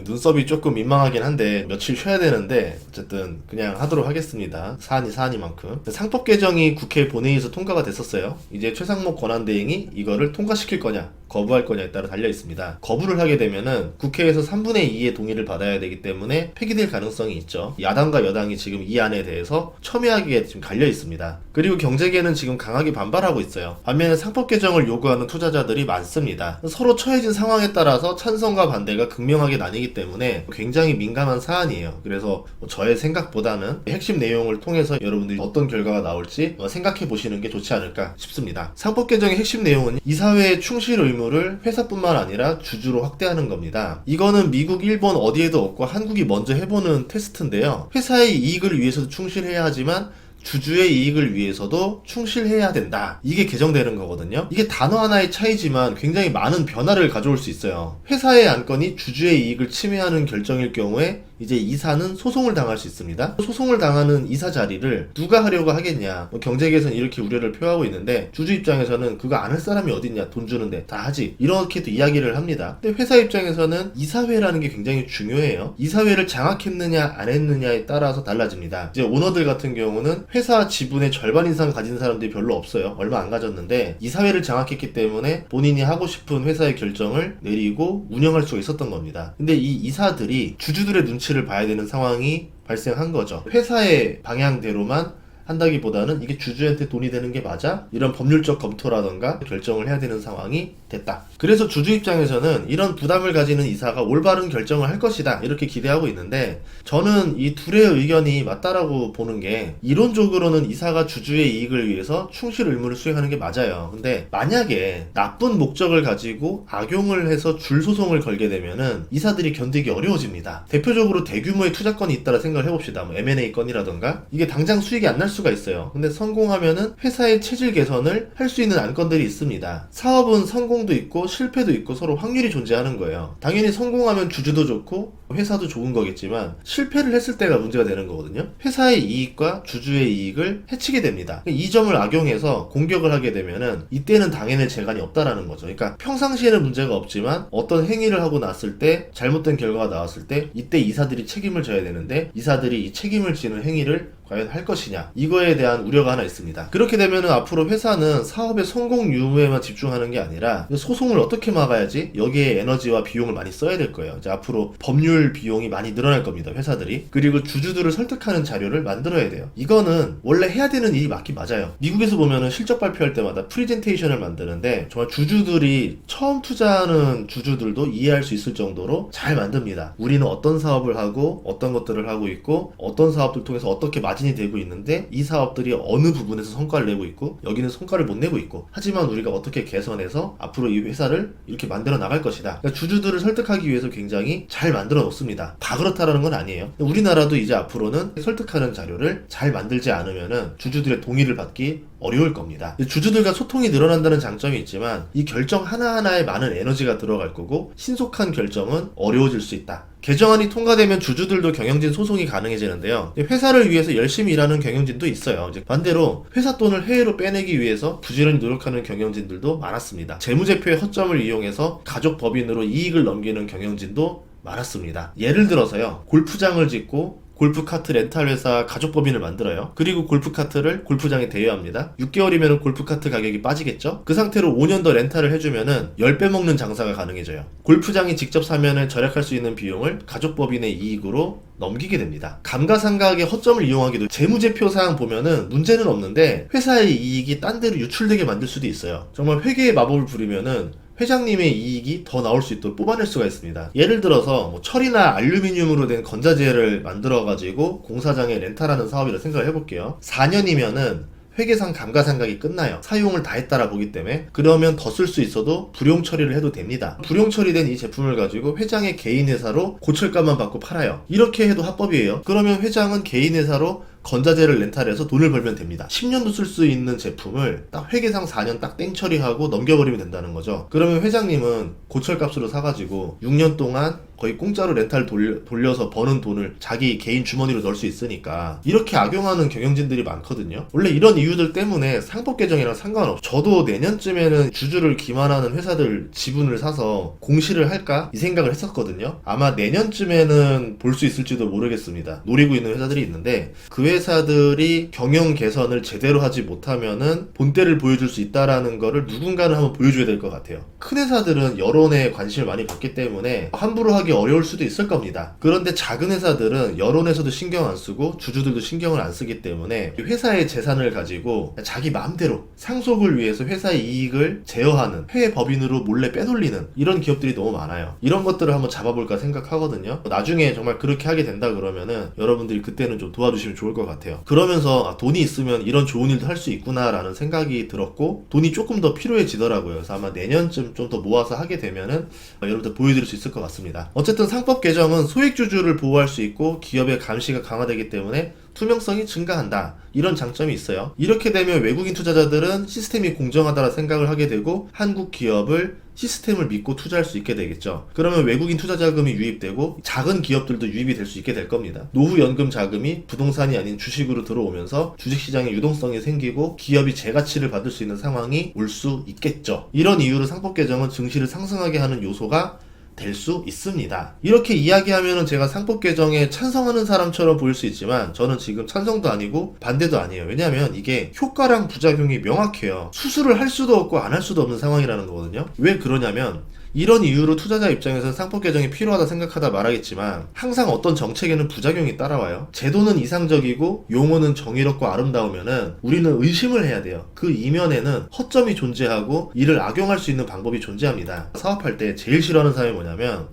눈썹이 조금 민망하긴 한데 며칠 쉬어야 되는데 어쨌든 그냥 하도록 하겠습니다. 사안이 사안이만큼. 상법 개정이 국회 본회의에서 통과가 됐었어요. 이제 최상목 권한대행이 이거를 통과시킬 거냐 거부할 거냐에 따라 달려 있습니다. 거부를 하게 되면은 국회에서 3분의 2의 동의를 받아야 되기 때문에 폐기될 가능성이 있죠. 야당과 여당이 지금 이 안에 대해서 첨예하게 지금 갈려 있습니다. 그리고 경제계는 지금 강하게 반발하고 있어요. 반면에 상법 개정을 요구하는 투자자들이 많습니다. 서로 처해진 상황에 따라서 찬성과 반대가 극명하게 나뉘기 때문에 굉장히 민감한 사안이에요. 그래서 저의 생각보다는 핵심 내용을 통해서 여러분들이 어떤 결과가 나올지 생각해 보시는 게 좋지 않을까 싶습니다. 상법 개정의 핵심 내용은 이사회의 충실 의무를 회사뿐만 아니라 주주로 확대하는 겁니다. 이거는 미국, 일본 어디에도 없고 한국이 먼저 해보는 테스트인데요. 회사의 이익을 위해서도 충실해야 하지만 주주의 이익을 위해서도 충실해야 된다. 이게 개정되는 거거든요. 이게 단어 하나의 차이지만 굉장히 많은 변화를 가져올 수 있어요. 회사의 안건이 주주의 이익을 침해하는 결정일 경우에 이제 이사는 소송을 당할 수 있습니다. 소송을 당하는 이사 자리를 누가 하려고 하겠냐. 경제계에서는 이렇게 우려를 표하고 있는데 주주 입장에서는 그거 안 할 사람이 어딨냐. 돈 주는데 다 하지. 이렇게 또 이야기를 합니다. 근데 회사 입장에서는 이사회라는 게 굉장히 중요해요. 이사회를 장악했느냐 안 했느냐에 따라서 달라집니다. 이제 오너들 같은 경우는 회사 지분의 절반 이상 가진 사람들이 별로 없어요. 얼마 안 가졌는데 이사회를 장악했기 때문에 본인이 하고 싶은 회사의 결정을 내리고 운영할 수가 있었던 겁니다. 근데 이 이사들이 주주들의 눈치를 봐야 되는 상황이 발생한 거죠. 회사의 방향대로만 한다기보다는 이게 주주한테 돈이 되는 게 맞아? 이런 법률적 검토라던가 결정을 해야 되는 상황이 됐다. 그래서 주주 입장에서는 이런 부담을 가지는 이사가 올바른 결정을 할 것이다 이렇게 기대하고 있는데 저는 이 둘의 의견이 맞다라고 보는 게 이론적으로는 이사가 주주의 이익을 위해서 충실 의무를 수행하는 게 맞아요. 근데 만약에 나쁜 목적을 가지고 악용을 해서 줄소송을 걸게 되면은 이사들이 견디기 어려워집니다. 대표적으로 대규모의 투자건이 있다라 생각을 해봅시다. 뭐 M&A 건이라던가 이게 당장 수익이 안 날 수가 있어요. 근데 성공하면은 회사의 체질 개선을 할 수 있는 안건들이 있습니다. 사업은 성공도 있고 실패도 있고 서로 확률이 존재하는 거예요. 당연히 성공하면 주주도 좋고 회사도 좋은 거겠지만 실패를 했을 때가 문제가 되는 거거든요. 회사의 이익과 주주의 이익을 해치게 됩니다. 이 점을 악용해서 공격을 하게 되면은 이때는 당해낼 재간이 없다라는 거죠. 그러니까 평상시에는 문제가 없지만 어떤 행위를 하고 났을 때 잘못된 결과가 나왔을 때 이때 이사들이 책임을 져야 되는데 이사들이 이 책임을 지는 행위를 과연 할 것이냐 이거에 대한 우려가 하나 있습니다. 그렇게 되면은 앞으로 회사는 사업의 성공 유무에만 집중하는 게 아니라 소송을 어떻게 막아야지 여기에 에너지와 비용을 많이 써야 될 거예요. 이제 앞으로 법률 비용이 많이 늘어날 겁니다. 회사들이. 그리고 주주들을 설득하는 자료를 만들어야 돼요. 이거는 원래 해야 되는 일이 맞긴 맞아요. 미국에서 보면은 실적 발표할 때마다 프리젠테이션을 만드는데 정말 주주들이 처음 투자하는 주주들도 이해할 수 있을 정도로 잘 만듭니다. 우리는 어떤 사업을 하고 어떤 것들을 하고 있고 어떤 사업들 통해서 어떻게 마진이 되고 있는데 이 사업들이 어느 부분에서 성과를 내고 있고 여기는 성과를 못 내고 있고 하지만 우리가 어떻게 개선해서 앞으로 이 회사를 이렇게 만들어 나갈 것이다. 그러니까 주주들을 설득하기 위해서 굉장히 잘 만들어 놓습니다. 다 그렇다라는 건 아니에요. 우리나라도 이제 앞으로는 설득하는 자료를 잘 만들지 않으면은 주주들의 동의를 받기 어려울 겁니다. 주주들과 소통이 늘어난다는 장점이 있지만 이 결정 하나하나에 많은 에너지가 들어갈 거고 신속한 결정은 어려워질 수 있다. 개정안이 통과되면 주주들도 경영진 소송이 가능해지는데요. 회사를 위해서 열심히 일하는 경영진도 있어요. 이제 반대로 회사 돈을 해외로 빼내기 위해서 부지런히 노력하는 경영진들도 많았습니다. 재무제표의 허점을 이용해서 가족 법인으로 이익을 넘기는 경영진도 많았습니다. 예를 들어서요. 골프장을 짓고 골프카트 렌탈 회사 가족법인을 만들어요. 그리고 골프카트를 골프장에 대여합니다. 6개월이면 골프카트 가격이 빠지겠죠? 그 상태로 5년 더 렌탈을 해주면은 10배 먹는 장사가 가능해져요. 골프장이 직접 사면은 절약할 수 있는 비용을 가족법인의 이익으로 넘기게 됩니다. 감가상각의 허점을 이용하기도 재무제표상 보면은 문제는 없는데 회사의 이익이 딴 데로 유출되게 만들 수도 있어요. 정말 회계의 마법을 부리면은 회장님의 이익이 더 나올 수 있도록 뽑아낼 수가 있습니다. 예를 들어서 뭐 철이나 알루미늄으로 된 건자재를 만들어가지고 공사장에 렌탈하는 사업이라 생각을 해볼게요. 4년이면은 회계상 감가상각이 끝나요. 사용을 다 했다라 보기 때문에. 그러면 더 쓸 수 있어도 불용 처리를 해도 됩니다. 불용 처리된 이 제품을 가지고 회장의 개인 회사로 고철가만 받고 팔아요. 이렇게 해도 합법이에요. 그러면 회장은 개인 회사로 건자재를 렌탈해서 돈을 벌면 됩니다. 10년도 쓸 수 있는 제품을 딱 회계상 4년 딱 땡 처리하고 넘겨버리면 된다는 거죠. 그러면 회장님은 고철값으로 사가지고 6년 동안 거의 공짜로 렌탈 돌려서 버는 돈을 자기 개인 주머니로 넣을 수 있으니까 이렇게 악용하는 경영진들이 많거든요. 원래 이런 이유들 때문에 상법 개정이랑 상관없어. 저도 내년쯤에는 주주를 기만하는 회사들 지분을 사서 공시를 할까? 이 생각을 했었거든요. 아마 내년쯤에는 볼 수 있을지도 모르겠습니다. 노리고 있는 회사들이 있는데 그 회사들이 경영 개선을 제대로 하지 못하면은 본때를 보여줄 수 있다라는 거를 누군가는 한번 보여줘야 될 것 같아요. 큰 회사들은 여론에 관심을 많이 받기 때문에 함부로 하기 어려울 수도 있을 겁니다. 그런데 작은 회사들은 여론에서도 신경 안 쓰고 주주들도 신경을 안 쓰기 때문에 회사의 재산을 가지고 자기 마음대로 상속을 위해서 회사의 이익을 제어하는 해외 법인으로 몰래 빼돌리는 이런 기업들이 너무 많아요. 이런 것들을 한번 잡아볼까 생각하거든요. 나중에 정말 그렇게 하게 된다 그러면은 여러분들이 그때는 좀 도와주시면 좋을 것 같아요. 그러면서 돈이 있으면 이런 좋은 일도 할 수 있구나 라는 생각이 들었고 돈이 조금 더 필요해지더라고요. 그래서 아마 내년쯤 좀 더 모아서 하게 되면은 여러분들 보여드릴 수 있을 것 같습니다. 어쨌든 상법 개정은 소액주주를 보호할 수 있고 기업의 감시가 강화되기 때문에 투명성이 증가한다. 이런 장점이 있어요. 이렇게 되면 외국인 투자자들은 시스템이 공정하다라 생각을 하게 되고 한국 기업을 시스템을 믿고 투자할 수 있게 되겠죠. 그러면 외국인 투자 자금이 유입되고 작은 기업들도 유입이 될 수 있게 될 겁니다. 노후 연금 자금이 부동산이 아닌 주식으로 들어오면서 주식시장에 유동성이 생기고 기업이 재가치를 받을 수 있는 상황이 올 수 있겠죠. 이런 이유로 상법 개정은 증시를 상승하게 하는 요소가 될 수 있습니다. 이렇게 이야기하면은 제가 상법 개정에 찬성하는 사람처럼 보일 수 있지만 저는 지금 찬성도 아니고 반대도 아니에요. 왜냐하면 이게 효과랑 부작용이 명확해요. 수술을 할 수도 없고 안 할 수도 없는 상황이라는 거거든요. 왜 그러냐면 이런 이유로 투자자 입장에서는 상법 개정이 필요하다 생각하다 말하겠지만 항상 어떤 정책에는 부작용이 따라와요. 제도는 이상적이고 용어는 정의롭고 아름다우면은 우리는 의심을 해야 돼요. 그 이면에는 허점이 존재하고 이를 악용할 수 있는 방법이 존재합니다. 사업할 때 제일 싫어하는 사람이 뭐냐면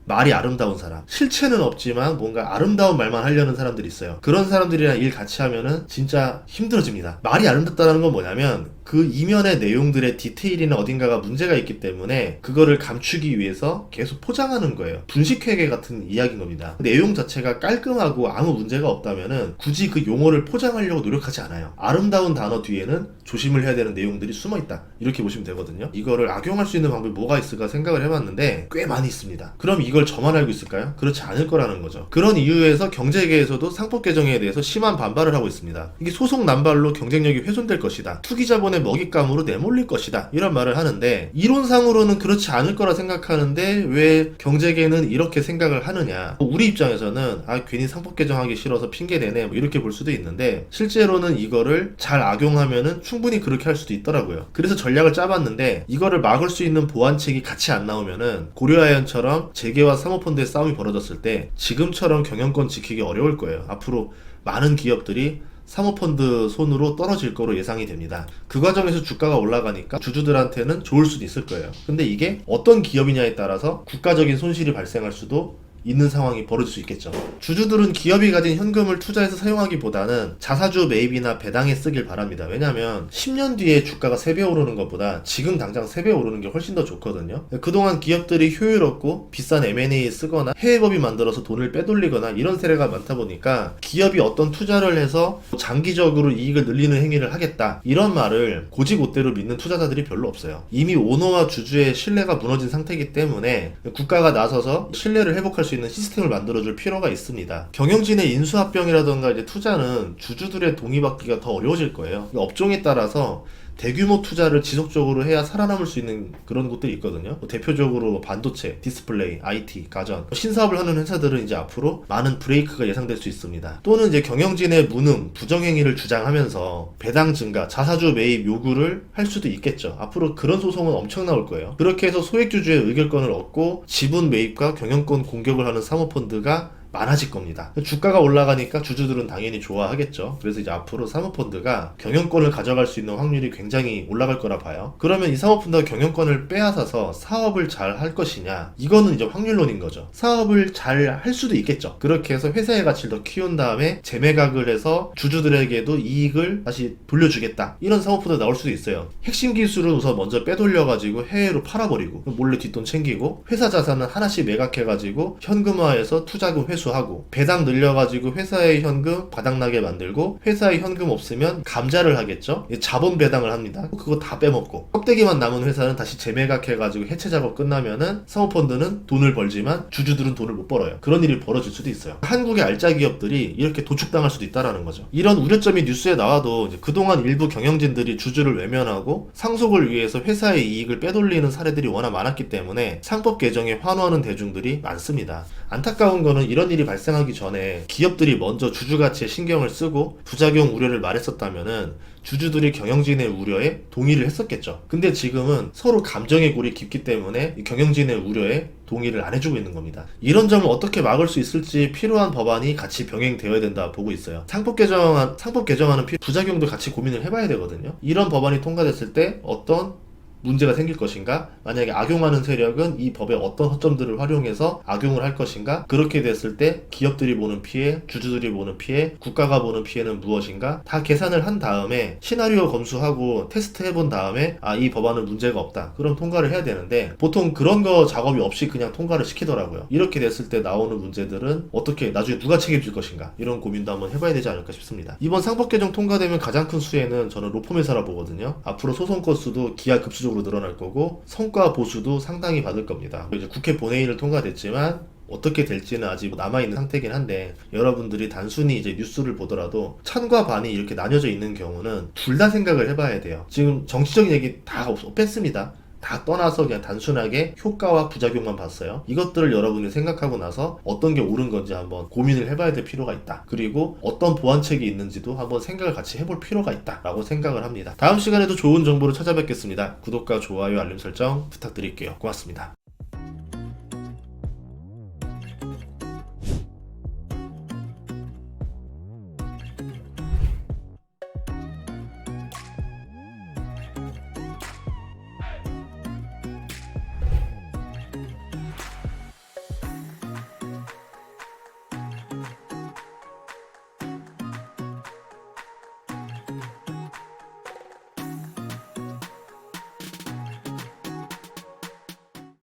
말이 아름다운 사람. 실체는 없지만 뭔가 아름다운 말만 하려는 사람들이 있어요. 그런 사람들이랑 일 같이 하면은 진짜 힘들어집니다. 말이 아름답다는 건 뭐냐면 그 이면의 내용들의 디테일이나 어딘가가 문제가 있기 때문에 그거를 감추기 위해서 계속 포장하는 거예요. 분식회계 같은 이야기인 겁니다. 내용 자체가 깔끔하고 아무 문제가 없다면은 굳이 그 용어를 포장하려고 노력하지 않아요. 아름다운 단어 뒤에는 조심을 해야 되는 내용들이 숨어있다. 이렇게 보시면 되거든요. 이거를 악용할 수 있는 방법이 뭐가 있을까 생각을 해봤는데 꽤 많이 있습니다. 그럼 이걸 저만 알고 있을까요? 그렇지 않을 거라는 거죠. 그런 이유에서 경제계에서도 상법 개정에 대해서 심한 반발을 하고 있습니다. 이게 소송 남발로 경쟁력이 훼손될 것이다. 투기자본의 먹잇감으로 내몰릴 것이다. 이런 말을 하는데 이론상으로는 그렇지 않을 거라 생각하는데 왜 경제계는 이렇게 생각을 하느냐. 우리 입장에서는 괜히 상법 개정하기 싫어서 핑계대네 이렇게 볼 수도 있는데 실제로는 이거를 잘 악용하면은 충분히 그렇게 할 수도 있더라고요. 그래서 전략을 짜봤는데 이거를 막을 수 있는 보완책이 같이 안 나오면은 고려아연처럼 재계와 사모펀드의 싸움이 벌어졌을 때 지금처럼 경영권 지키기 어려울 거예요. 앞으로 많은 기업들이 사모펀드 손으로 떨어질 거로 예상이 됩니다. 그 과정에서 주가가 올라가니까 주주들한테는 좋을 수도 있을 거예요. 근데 이게 어떤 기업이냐에 따라서 국가적인 손실이 발생할 수도 있는 상황이 벌어질 수 있겠죠. 주주들은 기업이 가진 현금을 투자해서 사용하기보다는 자사주 매입이나 배당에 쓰길 바랍니다. 왜냐하면 10년 뒤에 주가가 3배 오르는 것보다 지금 당장 3배 오르는 게 훨씬 더 좋거든요. 그동안 기업들이 효율없고 비싼 M&A 쓰거나 해외법이 만들어서 돈을 빼돌리거나 이런 사례가 많다 보니까 기업이 어떤 투자를 해서 장기적으로 이익을 늘리는 행위를 하겠다 이런 말을 고지고대로 믿는 투자자들이 별로 없어요. 이미 오너와 주주의 신뢰가 무너진 상태이기 때문에 국가가 나서서 신뢰를 회복할 수 있는 시스템을 만들어줄 필요가 있습니다. 경영진의 인수합병이라던가 이제 투자는 주주들의 동의받기가 더 어려워질 거예요. 업종에 따라서 대규모 투자를 지속적으로 해야 살아남을 수 있는 그런 곳들이 있거든요. 대표적으로 반도체, 디스플레이, IT, 가전, 신사업을 하는 회사들은 이제 앞으로 많은 브레이크가 예상될 수 있습니다. 또는 이제 경영진의 무능, 부정행위를 주장하면서 배당 증가, 자사주 매입 요구를 할 수도 있겠죠. 앞으로 그런 소송은 엄청 나올 거예요. 그렇게 해서 소액주주의 의결권을 얻고 지분 매입과 경영권 공격을 하는 사모펀드가 많아질 겁니다. 주가가 올라가니까 주주들은 당연히 좋아하겠죠. 그래서 이제 앞으로 사모펀드가 경영권을 가져갈 수 있는 확률이 굉장히 올라갈 거라 봐요. 그러면 이 사모펀드가 경영권을 빼앗아서 사업을 잘 할 것이냐, 이거는 이제 확률론인 거죠. 사업을 잘 할 수도 있겠죠. 그렇게 해서 회사의 가치를 더 키운 다음에 재매각을 해서 주주들에게도 이익을 다시 돌려주겠다, 이런 사모펀드가 나올 수도 있어요. 핵심 기술은 우선 먼저 빼돌려가지고 해외로 팔아버리고 몰래 뒷돈 챙기고 회사 자산은 하나씩 매각해가지고 현금화해서 투자금 회수 환수하고 배당 늘려가지고 회사의 현금 바닥나게 만들고 회사의 현금 없으면 감자를 하겠죠. 자본 배당을 합니다. 그거 다 빼먹고 껍데기만 남은 회사는 다시 재매각해가지고 해체 작업 끝나면은 사모펀드는 돈을 벌지만 주주들은 돈을 못 벌어요. 그런 일이 벌어질 수도 있어요. 한국의 알짜 기업들이 이렇게 도축당할 수도 있다라는 거죠. 이런 우려점이 뉴스에 나와도 이제 그동안 일부 경영진들이 주주를 외면하고 상속을 위해서 회사의 이익을 빼돌리는 사례들이 워낙 많았기 때문에 상법 개정에 환호하는 대중들이 많습니다. 안타까운 거는 이런 일이 발생하기 전에 기업들이 먼저 주주 가치에 신경을 쓰고 부작용 우려를 말했었다면은 주주들이 경영진의 우려에 동의를 했었겠죠. 근데 지금은 서로 감정의 골이 깊기 때문에 이 경영진의 우려에 동의를 안 해주고 있는 겁니다. 이런 점을 어떻게 막을 수 있을지 필요한 법안이 같이 병행되어야 된다 보고 있어요. 상법 개정하는 부작용도 같이 고민을 해봐야 되거든요. 이런 법안이 통과됐을 때 어떤 문제가 생길 것인가? 만약에 악용하는 세력은 이 법의 어떤 허점들을 활용해서 악용을 할 것인가? 그렇게 됐을 때 기업들이 보는 피해, 주주들이 보는 피해, 국가가 보는 피해는 무엇인가? 다 계산을 한 다음에 시나리오 검수하고 테스트 해본 다음에 이 법안은 문제가 없다. 그럼 통과를 해야 되는데 보통 그런 거 작업이 없이 그냥 통과를 시키더라고요. 이렇게 됐을 때 나오는 문제들은 어떻게 나중에 누가 책임질 것인가? 이런 고민도 한번 해봐야 되지 않을까 싶습니다. 이번 상법 개정 통과되면 가장 큰 수혜는 저는 로펌회사라 보거든요. 앞으로 소송 건수도 기하급수적으로 늘어날 거고 성과 보수도 상당히 받을 겁니다. 이제 국회 본회의를 통과됐지만 어떻게 될지는 아직 남아있는 상태긴 한데 여러분들이 단순히 이제 뉴스를 보더라도 찬과 반이 이렇게 나뉘어져 있는 경우는 둘 다 생각을 해봐야 돼요. 지금 정치적인 얘기 다 뺐습니다. 다 떠나서 그냥 단순하게 효과와 부작용만 봤어요. 이것들을 여러분이 생각하고 나서 어떤 게 옳은 건지 한번 고민을 해봐야 될 필요가 있다. 그리고 어떤 보완책이 있는지도 한번 생각을 같이 해볼 필요가 있다 라고 생각을 합니다. 다음 시간에도 좋은 정보로 찾아뵙겠습니다. 구독과 좋아요, 알림 설정 부탁드릴게요. 고맙습니다.